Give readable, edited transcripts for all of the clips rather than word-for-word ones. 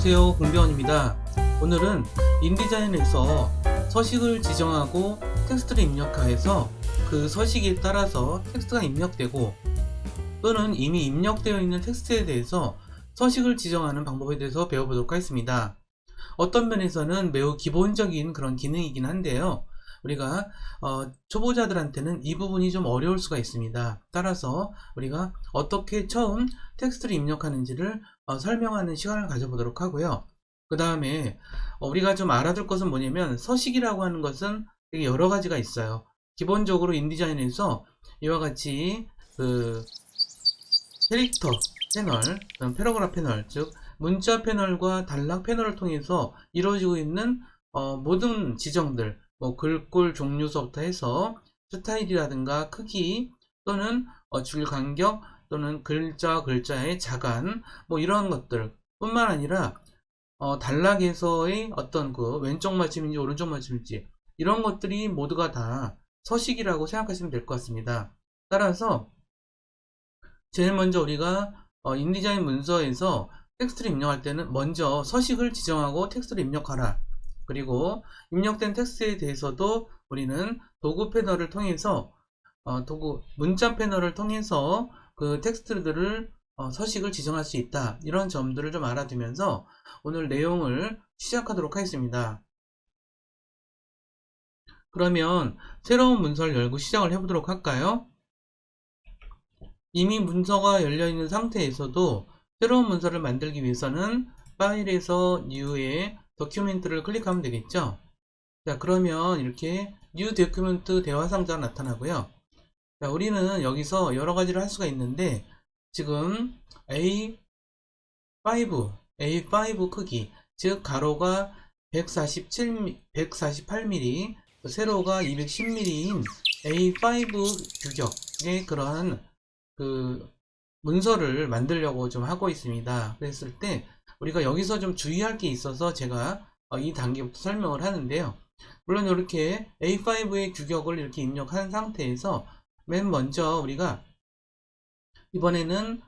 안녕하세요, 공병원입니다. 오늘은 인디자인에서 서식을 지정하고 텍스트를 입력하여서 그 서식에 따라서 텍스트가 입력되고 또는 이미 입력되어 있는 텍스트에 대해서 서식을 지정하는 방법에 대해서 배워보도록 하겠습니다. 어떤 면에서는 매우 기본적인 그런 기능이긴 한데요. 우리가 초보자들한테는 이 부분이 좀 어려울 수가 있습니다. 따라서 우리가 어떻게 처음 텍스트를 입력하는지를 설명하는 시간을 가져보도록 하고요. 그 다음에 우리가 좀 알아둘 것은 뭐냐면, 서식이라고 하는 것은 되게 여러 가지가 있어요. 기본적으로 인디자인에서 이와 같이 그 캐릭터 패널, 패러그래프 패널, 즉 문자 패널과 단락 패널을 통해서 이루어지고 있는 모든 지정들, 뭐 글꼴 종류서부터 해서 스타일이라든가 크기 또는 줄 간격 또는 글자의 자간, 뭐 이런 것들 뿐만 아니라 단락에서의 어떤 그 왼쪽 맞춤인지 오른쪽 맞춤인지 이런 것들이 모두가 다 서식이라고 생각하시면 될 것 같습니다. 따라서 제일 먼저 우리가 인디자인 문서에서 텍스트를 입력할 때는 먼저 서식을 지정하고 텍스트를 입력하라. 그리고 입력된 텍스트에 대해서도 우리는 도구 패널을 통해서 문자 패널을 통해서 그 텍스트들을 서식을 지정할 수 있다. 이런 점들을 좀 알아두면서 오늘 내용을 시작하도록 하겠습니다. 그러면 새로운 문서를 열고 시작을 해보도록 할까요? 이미 문서가 열려있는 상태에서도 새로운 문서를 만들기 위해서는 파일에서 New에 도큐멘트를 클릭하면 되겠죠. 자, 그러면 이렇게 New 도큐멘트 대화 상자가 나타나고요. 자, 우리는 여기서 여러 가지를 할 수가 있는데, 지금 A5 크기, 즉 가로가 148mm, 세로가 210mm인 A5 규격의 그러한 그 문서를 만들려고 좀 하고 있습니다. 그랬을 때 우리가 여기서 좀 주의할 게 있어서 제가 이 단계부터 설명을 하는데요. 물론 이렇게 A5의 규격을 이렇게 입력한 상태에서 맨 먼저 우리가 이번에는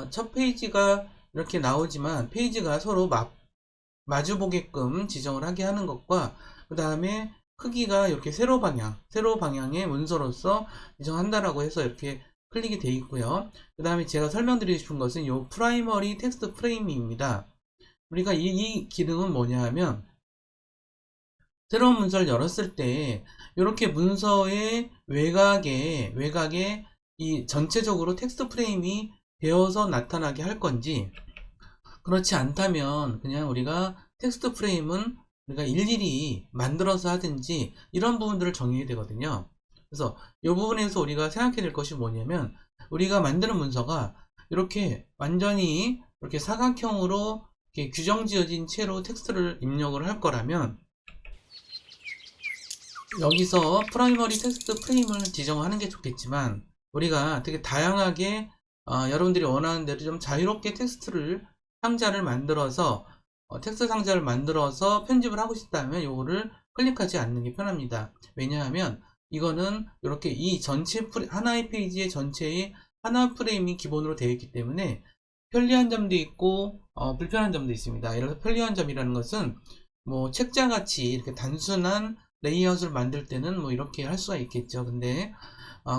첫 페이지가 이렇게 나오지만 페이지가 서로 마주 보게끔 지정을 하게 하는 것과, 그 다음에 크기가 이렇게 세로 방향의 문서로서 지정한다라고 해서 이렇게 클릭이 되어 있고요. 그 다음에 제가 설명드리고 싶은 것은 이 프라이머리 텍스트 프레임입니다. 우리가 이 기능은 뭐냐 하면, 새로운 문서를 열었을 때 이렇게 문서의 외곽에 이 전체적으로 텍스트 프레임이 되어서 나타나게 할 건지, 그렇지 않다면 그냥 우리가 텍스트 프레임은 우리가 일일이 만들어서 하든지 이런 부분들을 정해야 되거든요. 그래서 이 부분에서 우리가 생각해야 될 것이 뭐냐면, 우리가 만드는 문서가 이렇게 완전히 이렇게 사각형으로 이렇게 규정 지어진 채로 텍스트를 입력을 할 거라면, 여기서 프라이머리 텍스트 프레임을 지정하는 게 좋겠지만, 우리가 되게 다양하게 여러분들이 원하는 대로 좀 자유롭게 상자를 만들어서 텍스트 상자를 만들어서 편집을 하고 싶다면 이거를 클릭하지 않는 게 편합니다. 왜냐하면 이거는 이렇게 이 전체 하나의 페이지의 전체의 하나 프레임이 기본으로 되어 있기 때문에 편리한 점도 있고 불편한 점도 있습니다. 예를 들어 편리한 점이라는 것은 뭐 책자같이 이렇게 단순한 레이아웃을 만들 때는 뭐 이렇게 할 수가 있겠죠. 근데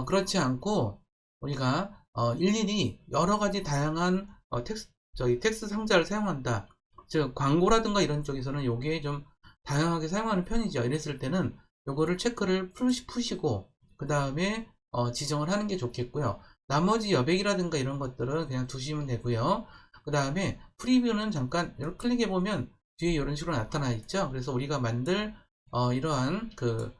그렇지 않고 우리가 일일이 여러 가지 다양한 텍스트 상자를 사용한다. 즉 광고라든가 이런 쪽에서는 요게 좀 다양하게 사용하는 편이죠. 이랬을 때는 요거를 체크를 푸시고 그 다음에 지정을 하는 게 좋겠고요. 나머지 여백이라든가 이런 것들은 그냥 두시면 되고요. 그 다음에 프리뷰는 잠깐 이렇게 클릭해 보면 뒤에 이런 식으로 나타나 있죠. 그래서 우리가 만들 이러한 그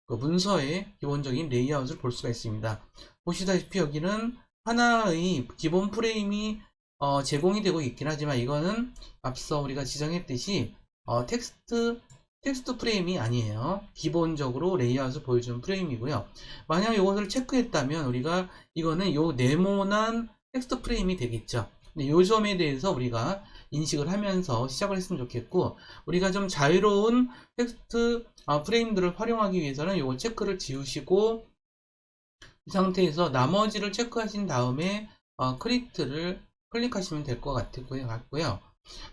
문서의 기본적인 레이아웃을 볼 수가 있습니다. 보시다시피 여기는 하나의 기본 프레임이 제공이 되고 있긴 하지만, 이거는 앞서 우리가 지정했듯이 텍스트 프레임이 아니에요. 기본적으로 레이아웃을 보여주는 프레임이고요. 만약 이것을 체크했다면 우리가 이거는 요 네모난 텍스트 프레임이 되겠죠. 근데 요 점에 대해서 우리가 인식을 하면서 시작을 했으면 좋겠고, 우리가 좀 자유로운 텍스트 프레임들을 활용하기 위해서는 요거 체크를 지우시고 이 상태에서 나머지를 체크하신 다음에 크리트를 클릭하시면 될 것 같고요.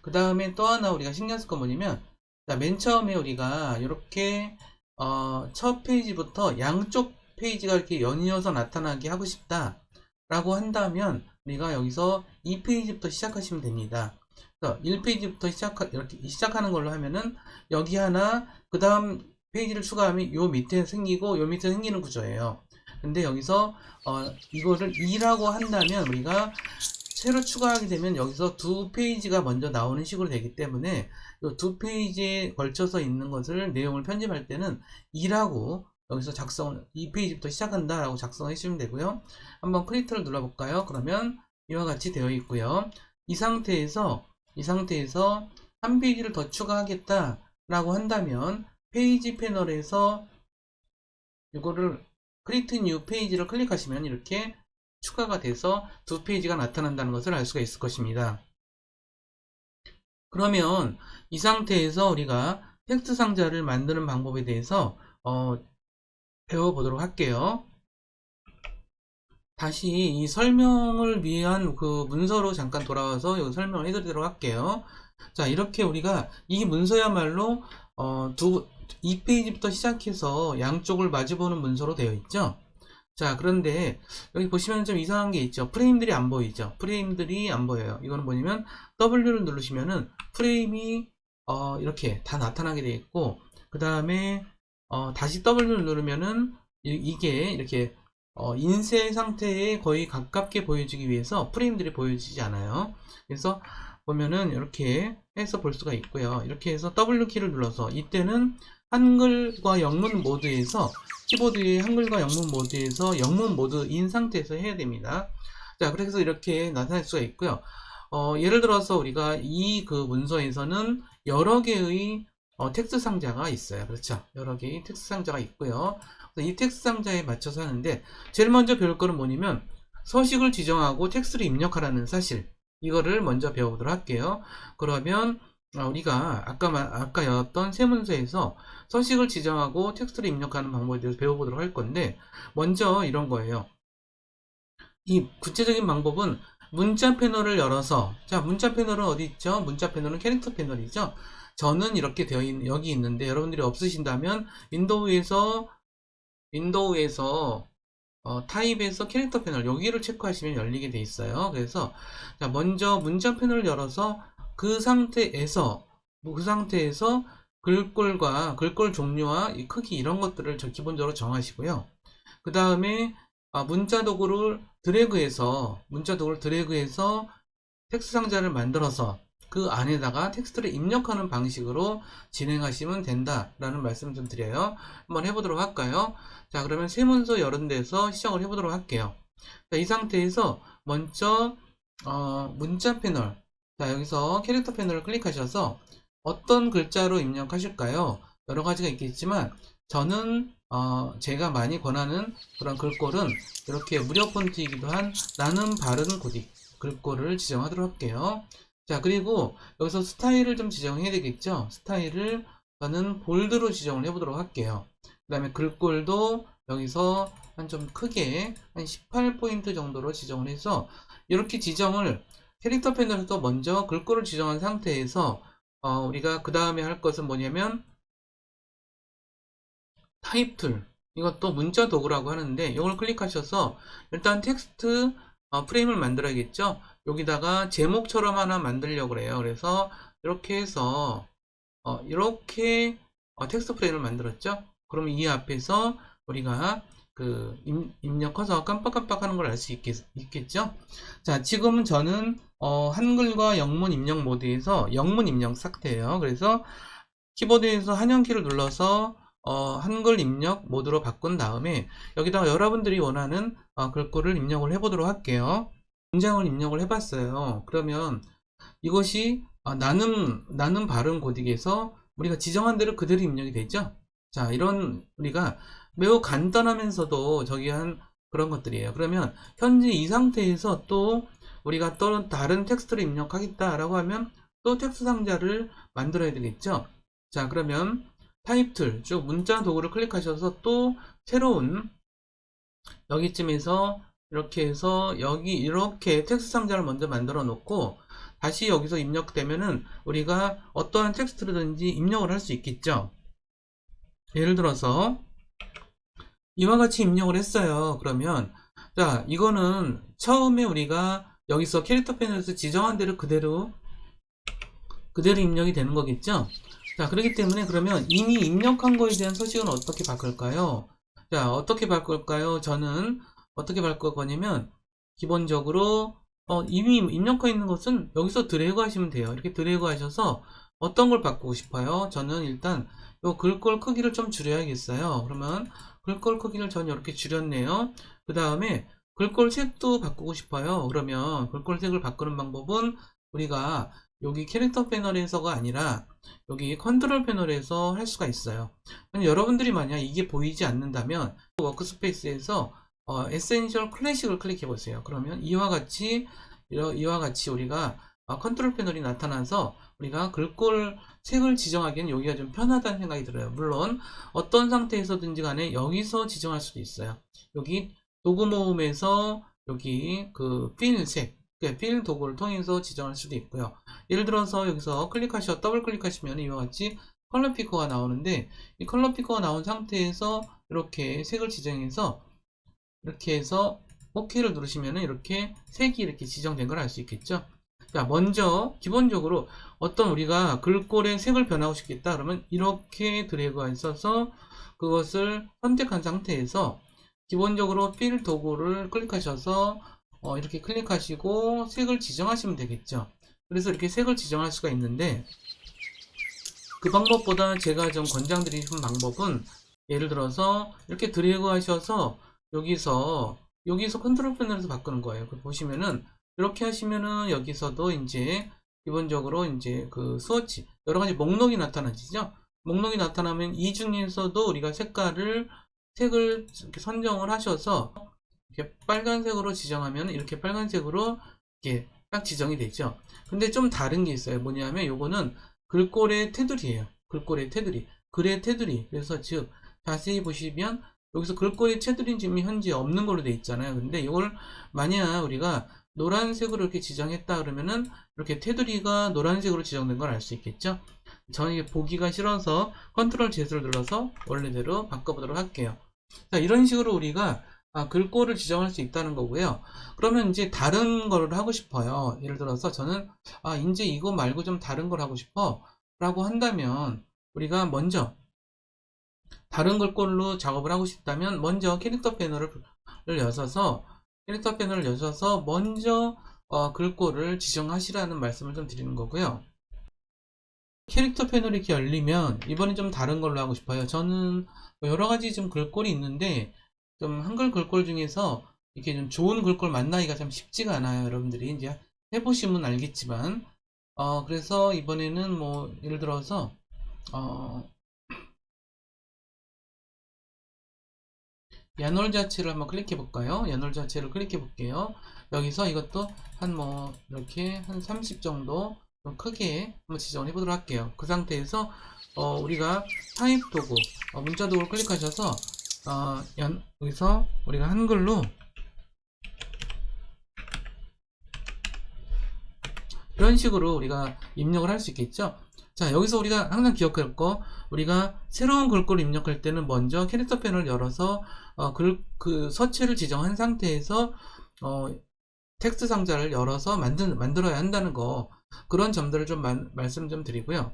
그 다음에 또 하나 우리가 신경 쓸 건 뭐냐면, 자, 맨 처음에 우리가 이렇게 첫 페이지부터 양쪽 페이지가 이렇게 연이어서 나타나게 하고 싶다 라고 한다면 우리가 여기서 2페이지부터 시작하시면 됩니다. 그래서 1페이지부터 이렇게 시작하는 걸로 하면은 여기 하나, 그 다음 페이지를 추가하면 요 밑에 생기고 요 밑에 생기는 구조예요. 근데 여기서 이거를 2라고 한다면 우리가 새로 추가하게 되면 여기서 두 페이지가 먼저 나오는 식으로 되기 때문에 이 두 페이지에 걸쳐서 있는 것을 내용을 편집할 때는 2라고 여기서 이 페이지부터 시작한다 라고 작성해 주시면 되고요. 한번 크리에이터를 눌러볼까요? 그러면 이와 같이 되어 있고요. 이 상태에서 한 페이지를 더 추가하겠다 라고 한다면 페이지 패널에서 이거를 크리에이트 뉴 페이지를 클릭하시면 이렇게 추가가 돼서 두 페이지가 나타난다는 것을 알 수가 있을 것입니다. 그러면 이 상태에서 우리가 텍스트 상자를 만드는 방법에 대해서 배워보도록 할게요. 다시 이 설명을 위한 그 문서로 잠깐 돌아와서 여기 설명을 해드리도록 할게요. 자, 이렇게 우리가 이 문서야말로 2페이지부터 시작해서 양쪽을 마주보는 문서로 되어 있죠. 자, 그런데 여기 보시면 좀 이상한 게 있죠. 프레임들이 안 보이죠. 프레임들이 안 보여요. 이거는 뭐냐면 W를 누르시면은 프레임이 이렇게 다 나타나게 되어 있고, 그 다음에 다시 W를 누르면은 이게 이렇게 인쇄 상태에 거의 가깝게 보여주기 위해서 프레임들이 보여지지 않아요. 그래서 보면은 이렇게 해서 볼 수가 있고요. 이렇게 해서 W키를 눌러서 이때는 한글과 영문 모드에서 키보드의 한글과 영문 모드에서 영문 모드인 상태에서 해야 됩니다. 자, 그래서 이렇게 나타낼 수가 있고요. 예를 들어서 우리가 이 그 문서에서는 여러 개의 텍스트 상자가 있어요. 그렇죠? 여러 개의 텍스트 상자가 있고요. 이 텍스트 상자에 맞춰서 하는데 제일 먼저 배울 거는 뭐냐면 서식을 지정하고 텍스트를 입력하라는 사실, 이거를 먼저 배워보도록 할게요. 그러면 우리가 아까 여었던 새 문서에서 서식을 지정하고 텍스트를 입력하는 방법에 대해서 배워보도록 할 건데, 먼저 이런 거예요. 이 구체적인 방법은 문자 패널을 열어서, 자, 문자 패널은 어디 있죠? 문자 패널은 캐릭터 패널이죠. 저는 이렇게 여기 있는데 여러분들이 없으신다면 윈도우에서 타입에서 캐릭터 패널 여기를 체크하시면 열리게 돼 있어요. 그래서 자, 먼저 문자 패널을 열어서 그 상태에서 글꼴 종류와 이 크기 이런 것들을 기본적으로 정하시고요. 그 다음에 문자 도구를 드래그해서 텍스트 상자를 만들어서 그 안에다가 텍스트를 입력하는 방식으로 진행하시면 된다라는 말씀 좀 드려요. 한번 해보도록 할까요? 자, 그러면 새 문서 열은 데서 시작을 해보도록 할게요. 자, 이 상태에서 먼저 문자 패널, 자, 여기서 캐릭터 패널을 클릭하셔서 어떤 글자로 입력하실까요? 여러 가지가 있겠지만 저는 제가 많이 권하는 그런 글꼴은 이렇게 무료 폰트이기도 한 나는 바른 고딕 글꼴을 지정하도록 할게요. 자, 그리고 여기서 스타일을 좀 지정해야 되겠죠. 스타일을 저는 볼드로 지정을 해보도록 할게요. 그 다음에 글꼴도 여기서 좀 크게 한 18포인트 정도로 지정을 해서 이렇게 지정을 캐릭터 패널에서 먼저 글꼴을 지정한 상태에서 우리가 그 다음에 할 것은 뭐냐면 타입 툴, 이것도 문자 도구라고 하는데 이걸 클릭하셔서 일단 텍스트 프레임을 만들어야겠죠. 여기다가 제목처럼 하나 만들려고 그래요. 그래서 이렇게 해서 이렇게 텍스트 프레임을 만들었죠. 그러면 이 앞에서 우리가 입력해서 깜빡깜빡 하는 걸 알 수 있겠죠. 자, 지금은 저는 한글과 영문 입력 모드에서 영문 입력 상태예요. 그래서 키보드에서 한영키를 눌러서 한글 입력 모드로 바꾼 다음에 여기다가 여러분들이 원하는 글꼴을 입력을 해보도록 할게요. 문장을 입력을 해봤어요. 그러면 이것이 나는 바른 고딕에서 우리가 지정한 대로 그대로 입력이 되죠. 자, 이런 우리가 매우 간단하면서도 저기한 그런 것들이에요. 그러면 현재 이 상태에서 또 우리가 또 다른 텍스트를 입력하겠다라고 하면 또 텍스트 상자를 만들어야 되겠죠. 자, 그러면 타입 툴, 즉 문자 도구를 클릭하셔서 또 새로운 여기쯤에서 이렇게 해서 여기 이렇게 텍스트 상자를 먼저 만들어 놓고, 다시 여기서 입력되면은 우리가 어떠한 텍스트든지 입력을 할 수 있겠죠. 예를 들어서 이와 같이 입력을 했어요. 그러면 자, 이거는 처음에 우리가 여기서 캐릭터 패널에서 지정한 대로 그대로 입력이 되는 거겠죠. 자, 그렇기 때문에 그러면 이미 입력한 거에 대한 서식은 어떻게 바꿀까요? 자, 어떻게 바꿀까요? 저는 어떻게 바꿀 거냐면 기본적으로 이미 입력해 있는 것은 여기서 드래그 하시면 돼요. 이렇게 드래그 하셔서 어떤 걸 바꾸고 싶어요? 저는 일단 요 글꼴 크기를 좀 줄여야겠어요. 그러면 글꼴 크기를 전 이렇게 줄였네요. 그 다음에 글꼴 색도 바꾸고 싶어요. 그러면 글꼴 색을 바꾸는 방법은 우리가 여기 캐릭터 패널에서가 아니라 여기 컨트롤 패널에서 할 수가 있어요. 여러분들이 만약 이게 보이지 않는다면 워크스페이스에서 에센셜 클래식을 클릭해 보세요. 그러면 이와 같이 우리가 컨트롤 패널이 나타나서 우리가 글꼴 색을 지정하기에는 여기가 좀 편하다는 생각이 들어요. 물론 어떤 상태에서든지 간에 여기서 지정할 수도 있어요. 여기 도구 모음에서 여기 그 필 색, 필 도구를 통해서 지정할 수도 있고요. 예를 들어서 여기서 더블 클릭하시면 이와 같이 컬러 피커가 나오는데, 이 컬러 피커가 나온 상태에서 이렇게 색을 지정해서 이렇게 해서 OK를 누르시면 이렇게 색이 이렇게 지정된 걸 알 수 있겠죠. 자, 먼저 기본적으로 어떤 우리가 글꼴의 색을 변하고 싶겠다 그러면 이렇게 드래그가 있어서 그것을 선택한 상태에서 기본적으로 필 도구를 클릭하셔서 이렇게 클릭하시고 색을 지정하시면 되겠죠. 그래서 이렇게 색을 지정할 수가 있는데, 그 방법보다 제가 좀 권장드리는 방법은 예를 들어서 이렇게 드래그 하셔서 여기서 컨트롤 패널에서 바꾸는 거예요. 보시면은 이렇게 하시면은 여기서도 이제 기본적으로 이제 그 스워치 여러 가지 목록이 나타나지죠. 목록이 나타나면 이 중에서도 우리가 색을 이렇게 선정을 하셔서 이렇게 빨간색으로 지정하면 이렇게 빨간색으로 이렇게 딱 지정이 되죠. 근데 좀 다른 게 있어요. 뭐냐면 요거는 글꼴의 테두리예요. 글꼴의 테두리, 글의 테두리. 그래서 즉 자세히 보시면 여기서 글꼴의 테두리는 지금 현재 없는 걸로 돼 있잖아요. 근데 이걸 만약 우리가 노란색으로 이렇게 지정했다 그러면은 이렇게 테두리가 노란색으로 지정된 걸 알 수 있겠죠. 저는 이게 보기가 싫어서 컨트롤 Z를 눌러서 원래대로 바꿔보도록 할게요. 자, 이런 식으로 우리가 글꼴을 지정할 수 있다는 거고요. 그러면 이제 다른 걸 하고 싶어요. 예를 들어서 저는 이제 이거 말고 좀 다른 걸 하고 싶어 라고 한다면 우리가 먼저 다른 글꼴로 작업을 하고 싶다면 먼저 캐릭터 패널을 여셔서 먼저 글꼴을 지정하시라는 말씀을 좀 드리는 거고요. 캐릭터 패널이 이렇게 열리면 이번엔 좀 다른 걸로 하고 싶어요. 저는 여러 가지 좀 글꼴이 있는데 좀 한글 글꼴 중에서 이렇게 좀 좋은 글꼴 만나기가 참 쉽지가 않아요. 여러분들이 이제 해보시면 알겠지만 그래서 이번에는 뭐 예를 들어서 야놀 자체를 한번 클릭해 볼까요? 야놀 자체를 클릭해 볼게요. 여기서 이것도 이렇게 한 30 정도 좀 크게 한번 지정을 해 보도록 할게요. 그 상태에서 우리가 타입 도구, 문자 도구를 클릭하셔서 여기서 우리가 한글로 이런 식으로 우리가 입력을 할 수 있겠죠. 자, 여기서 우리가 항상 기억할 거, 우리가 새로운 글꼴을 입력할 때는 먼저 캐릭터 패널을 열어서 그 서체를 지정한 상태에서 텍스트 상자를 열어서 만들어야 한다는 거, 그런 점들을 좀 말씀 좀 드리고요.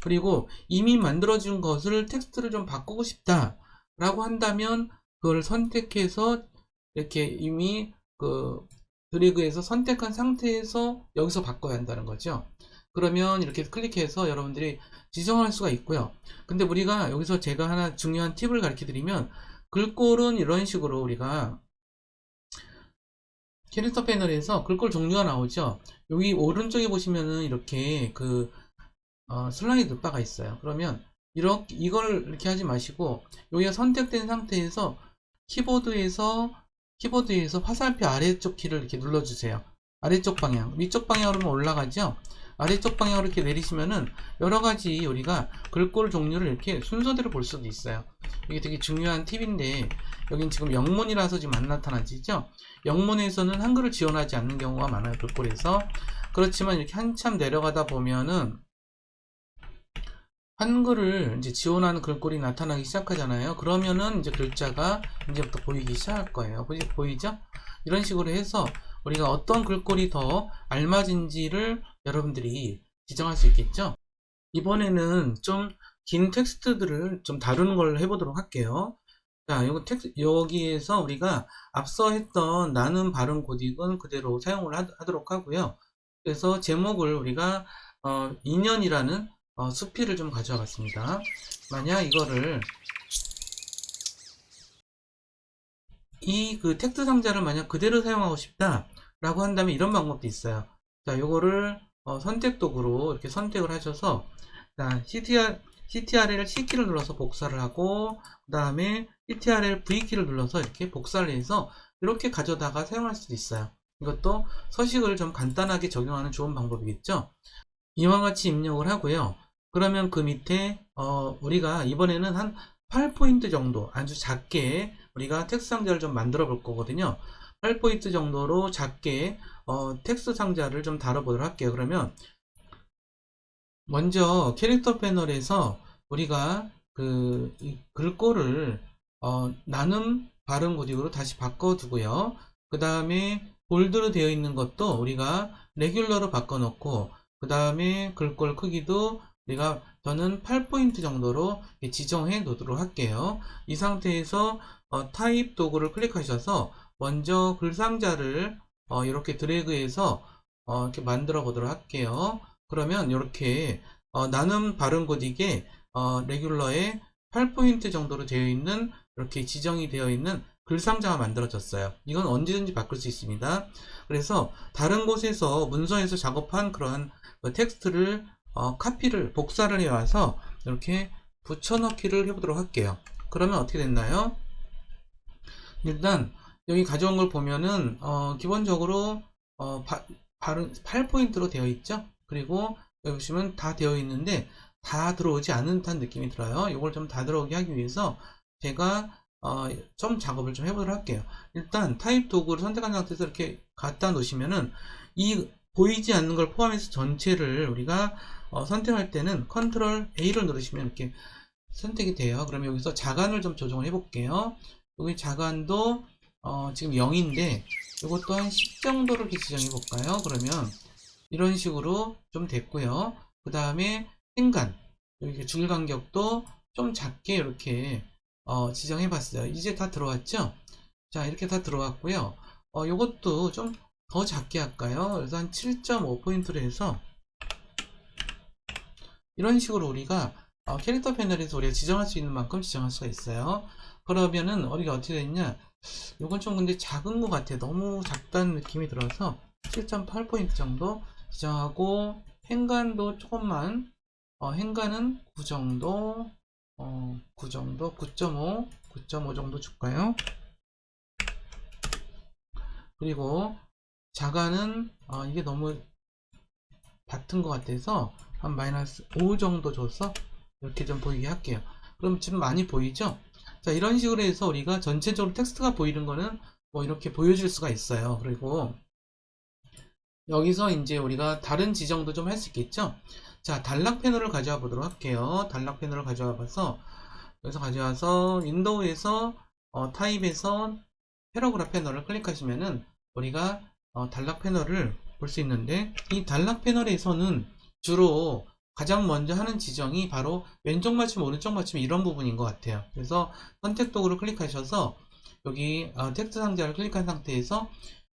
그리고 이미 만들어진 것을 텍스트를 좀 바꾸고 싶다 라고 한다면 그걸 선택해서 이렇게 이미 그 드래그해서 선택한 상태에서 여기서 바꿔야 한다는 거죠. 그러면 이렇게 클릭해서 여러분들이 지정할 수가 있고요. 근데 우리가 여기서 제가 하나 중요한 팁을 가르쳐 드리면, 글꼴은 이런 식으로 우리가 캐릭터 패널에서 글꼴 종류가 나오죠. 여기 오른쪽에 보시면은 이렇게 그 슬라이드 바가 있어요. 그러면 이걸 이렇게 하지 마시고 여기가 선택된 상태에서 키보드에서 화살표 아래쪽 키를 이렇게 눌러주세요. 아래쪽 방향, 위쪽 방향으로 올라가죠. 아래쪽 방향으로 이렇게 내리시면은 여러가지 우리가 글꼴 종류를 이렇게 순서대로 볼 수도 있어요. 이게 되게 중요한 팁인데, 여긴 지금 영문이라서 지금 안 나타나지죠. 영문에서는 한글을 지원하지 않는 경우가 많아요, 글꼴에서. 그렇지만 이렇게 한참 내려가다 보면은 한글을 이제 지원하는 글꼴이 나타나기 시작하잖아요. 그러면은 이제 글자가 이제부터 보이기 시작할 거예요. 보이죠? 이런 식으로 해서 우리가 어떤 글꼴이 더 알맞은지를 여러분들이 지정할 수 있겠죠? 이번에는 좀 긴 텍스트들을 좀 다루는 걸 해보도록 할게요. 자, 여기에서 우리가 앞서 했던 나눔 발음 고딕은 그대로 사용을 하도록 하고요. 그래서 제목을 우리가 2년이라는 수필을 좀 가져와 봤습니다. 만약 이거를 이 그 텍스트 상자를 만약 그대로 사용하고 싶다 라고 한다면 이런 방법도 있어요. 자, 요거를 선택 도구로 이렇게 선택을 하셔서 자, CTRL C키를 눌러서 복사를 하고 그 다음에 CTRL V키를 눌러서 이렇게 복사를 해서 이렇게 가져다가 사용할 수도 있어요. 이것도 서식을 좀 간단하게 적용하는 좋은 방법이겠죠. 이와 같이 입력을 하고요. 그러면 그 밑에 우리가 이번에는 한 8포인트 정도 아주 작게 우리가 텍스트 상자를 좀 만들어 볼 거거든요. 8포인트 정도로 작게 텍스트 상자를 좀 다뤄보도록 할게요. 그러면 먼저 캐릭터 패널에서 우리가 이 글꼴을 나눔 발음 고딕으로 다시 바꿔두고요. 그 다음에 볼드로 되어 있는 것도 우리가 레귤러로 바꿔놓고 그 다음에 글꼴 크기도 우리가 저는 8포인트 정도로 지정해 놓도록 할게요. 이 상태에서 타입 도구를 클릭하셔서 먼저 글상자를 이렇게 드래그해서 이렇게 만들어 보도록 할게요. 그러면 이렇게 나눔 발음 고딕에 레귤러에 8포인트 정도로 되어 있는 이렇게 지정이 되어 있는 글상자가 만들어졌어요. 이건 언제든지 바꿀 수 있습니다. 그래서 다른 곳에서 문서에서 작업한 그런 텍스트를 카피를 복사를 해와서 이렇게 붙여넣기를 해보도록 할게요. 그러면 어떻게 됐나요? 일단 여기 가져온 걸 보면은 기본적으로 발음 8포인트로 되어 있죠. 그리고 여기 보시면 다 되어 있는데 다 들어오지 않는 듯한 느낌이 들어요. 이걸 좀 다 들어오게 하기 위해서 제가 좀 작업을 좀 해보도록 할게요. 일단 타입 도구를 선택한 상태에서 이렇게 갖다 놓으시면은 이 보이지 않는 걸 포함해서 전체를 우리가 선택할 때는 컨트롤 A를 누르시면 이렇게 선택이 돼요. 그러면 여기서 자간을 좀 조정을 해볼게요. 여기 자간도 지금 0인데 이것도 한 10 정도로 이렇게 지정해 볼까요? 그러면 이런 식으로 좀 됐고요. 그 다음에 행간 여기 줄 간격도 좀 작게 이렇게 지정해 봤어요. 이제 다 들어왔죠? 자, 이렇게 다 들어왔고요. 요것도 좀 더 작게 할까요? 그래서 한 7.5포인트로 해서 이런 식으로 우리가 캐릭터 패널에서 우리가 지정할 수 있는 만큼 지정할 수가 있어요. 그러면은 우리가 어떻게 됐냐? 요건 좀 근데 작은 것 같아요. 너무 작다는 느낌이 들어서 7.8포인트 정도 지정하고 행간도 조금만 행간은 9 정도 9 정도 9.5 정도 줄까요? 그리고 자간은 이게 너무 같은 것 같아서 한 마이너스 5 정도 줘서 이렇게 좀 보이게 할게요. 그럼 지금 많이 보이죠? 자, 이런 식으로 해서 우리가 전체적으로 텍스트가 보이는 거는 뭐 이렇게 보여줄 수가 있어요. 그리고 여기서 이제 우리가 다른 지정도 좀 할 수 있겠죠? 자, 단락 패널을 가져와 보도록 할게요. 단락 패널을 가져와 봐서 여기서 가져와서 윈도우에서 타입에서 패러그래프 패널을 클릭하시면은 우리가 단락 패널을 볼 수 있는데 이 단락 패널에서는 주로 가장 먼저 하는 지정이 바로 왼쪽 맞춤, 오른쪽 맞춤 이런 부분인 것 같아요. 그래서 선택 도구를 클릭하셔서 여기 텍스트 상자를 클릭한 상태에서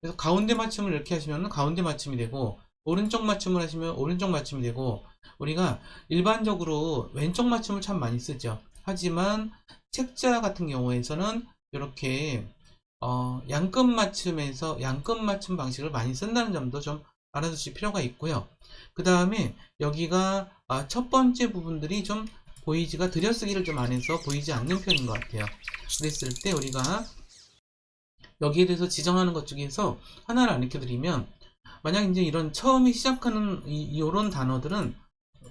그래서 가운데 맞춤을 이렇게 하시면 가운데 맞춤이 되고 오른쪽 맞춤을 하시면 오른쪽 맞춤이 되고 우리가 일반적으로 왼쪽 맞춤을 참 많이 쓰죠. 하지만 책자 같은 경우에서는 이렇게 양끝 맞춤에서 양끝 맞춤 방식을 많이 쓴다는 점도 좀 알아두실 필요가 있고요. 그 다음에 여기가 첫 번째 부분들이 좀 보이지가 들여쓰기를 좀 안 해서 보이지 않는 편인 것 같아요. 그랬을 때 우리가 여기에 대해서 지정하는 것 중에서 하나를 안 익혀드리면 만약 이제 이런 처음에 시작하는 이런 단어들은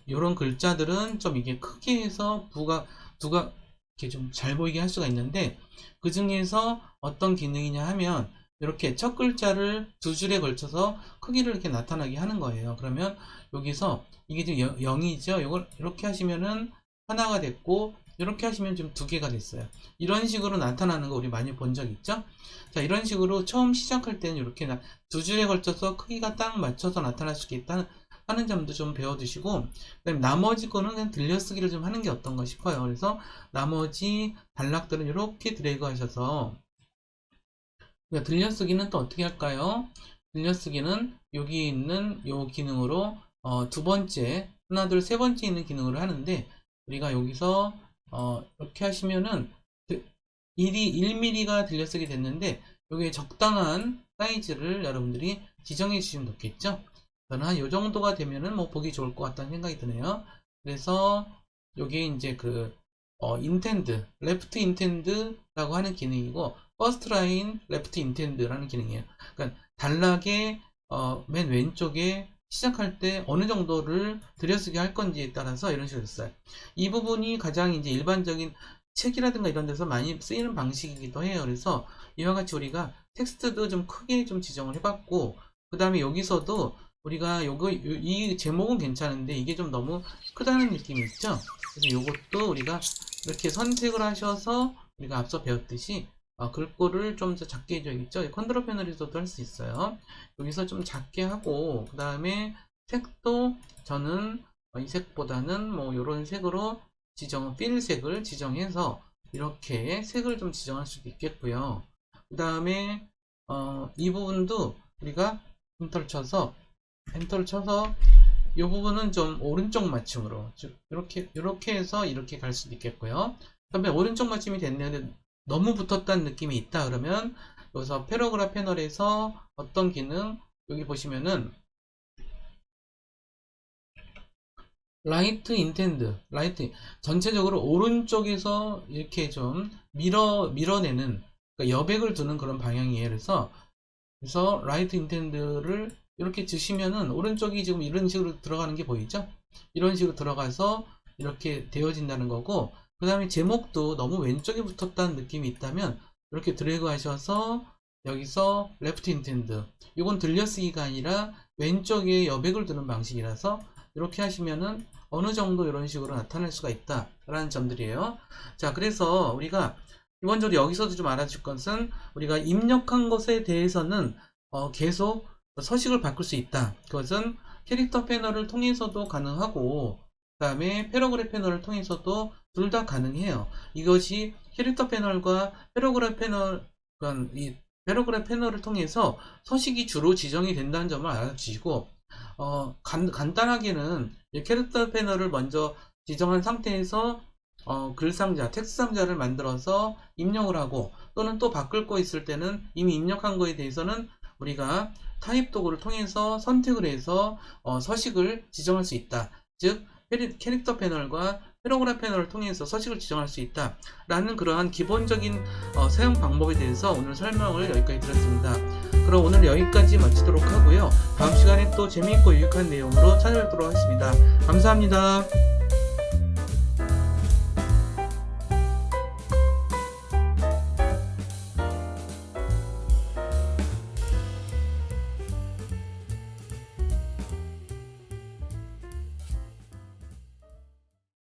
이런 글자들은 좀 이게 크게 해서 이렇게 좀 잘 보이게 할 수가 있는데, 그 중에서 어떤 기능이냐 하면 이렇게 첫 글자를 두 줄에 걸쳐서 크기를 이렇게 나타나게 하는 거예요. 그러면 여기서 이게 지금 0이죠. 이걸 이렇게 하시면은 하나가 됐고, 이렇게 하시면 좀 두 개가 됐어요. 이런 식으로 나타나는 거 우리 많이 본 적 있죠? 자, 이런 식으로 처음 시작할 때는 이렇게 두 줄에 걸쳐서 크기가 딱 맞춰서 나타날 수 있다는 하는 점도 좀 배워두시고, 그다음에 나머지 거는 그냥 들려쓰기를 좀 하는 게 어떤가 싶어요. 그래서 나머지 단락들은 이렇게 드래그 하셔서, 그러니까 들려쓰기는 또 어떻게 할까요? 들려쓰기는 여기 있는 요 기능으로 두 번째, 하나, 둘, 세 번째 있는 기능으로 하는데, 우리가 여기서 이렇게 하시면은 1mm가 들려쓰기 됐는데, 여기에 적당한 사이즈를 여러분들이 지정해 주시면 좋겠죠? 저는 한 요 정도가 되면은 뭐 보기 좋을 것 같다는 생각이 드네요. 그래서 요게 이제 그 intend, left intend라고 하는 기능이고, first line left intend라는 기능이에요. 그러니까 단락의 맨 왼쪽에 시작할 때 어느 정도를 들여쓰기 할 건지에 따라서 이런 식으로 됐어요. 이 부분이 가장 이제 일반적인 책이라든가 이런 데서 많이 쓰이는 방식이기도 해요. 그래서 이와 같이 우리가 텍스트도 좀 크게 좀 지정을 해봤고, 그 다음에 여기서도 우리가 이 제목은 괜찮은데 이게 좀 너무 크다는 느낌이 있죠? 그래서 이것도 우리가 이렇게 선택을 하셔서 우리가 앞서 배웠듯이 글꼴을 좀 더 작게 해줘야겠죠? 컨트롤 패널에서도 할 수 있어요. 여기서 좀 작게 하고, 그 다음에 색도 저는 이 색보다는 뭐 이런 색으로 필 색을 지정해서 이렇게 색을 좀 지정할 수도 있겠고요. 그 다음에 이 부분도 우리가 엔터를 쳐서 이 부분은 좀 오른쪽 맞춤으로 이렇게 해서 이렇게 갈 수도 있겠고요. 그다음에 오른쪽 맞춤이 됐는데 너무 붙었다는 느낌이 있다 그러면 여기서 패러그래프 패널에서 어떤 기능, 여기 보시면은 라이트 인텐드, 전체적으로 오른쪽에서 이렇게 좀 밀어내는, 그러니까 여백을 두는 그런 방향이에요. 그래서 라이트 인텐드를 이렇게 주시면은 오른쪽이 지금 이런 식으로 들어가는 게 보이죠? 이런 식으로 들어가서 이렇게 되어진다는 거고, 그 다음에 제목도 너무 왼쪽에 붙었다는 느낌이 있다면 이렇게 드래그 하셔서 여기서 레프트 인텐드, 이건 들려쓰기가 아니라 왼쪽에 여백을 두는 방식이라서 이렇게 하시면은 어느 정도 이런 식으로 나타낼 수가 있다 라는 점들이에요. 자, 그래서 우리가 기본적으로 여기서도 좀 알아줄 것은, 우리가 입력한 것에 대해서는 계속 서식을 바꿀 수 있다. 그것은 캐릭터 패널을 통해서도 가능하고, 그 다음에 패러그래프 패널을 통해서도 둘 다 가능해요. 이것이 캐릭터 패널과 패러그래프 패널, 그러니까 이 패러그래프 패널을 통해서 서식이 주로 지정이 된다는 점을 알아주시고, 간단하게는 이 캐릭터 패널을 먼저 지정한 상태에서 글 상자, 텍스트 상자를 만들어서 입력을 하고, 또는 또 바꿀 거 있을 때는 이미 입력한 거에 대해서는 우리가 타입 도구를 통해서 선택을 해서 서식을 지정할 수 있다. 즉 캐릭터 패널과 패러그래프 패널을 통해서 서식을 지정할 수 있다 라는 그러한 기본적인 사용 방법에 대해서 오늘 설명을 여기까지 드렸습니다. 그럼 오늘 여기까지 마치도록 하고요. 다음 시간에 또 재미있고 유익한 내용으로 찾아뵙도록 하겠습니다. 감사합니다.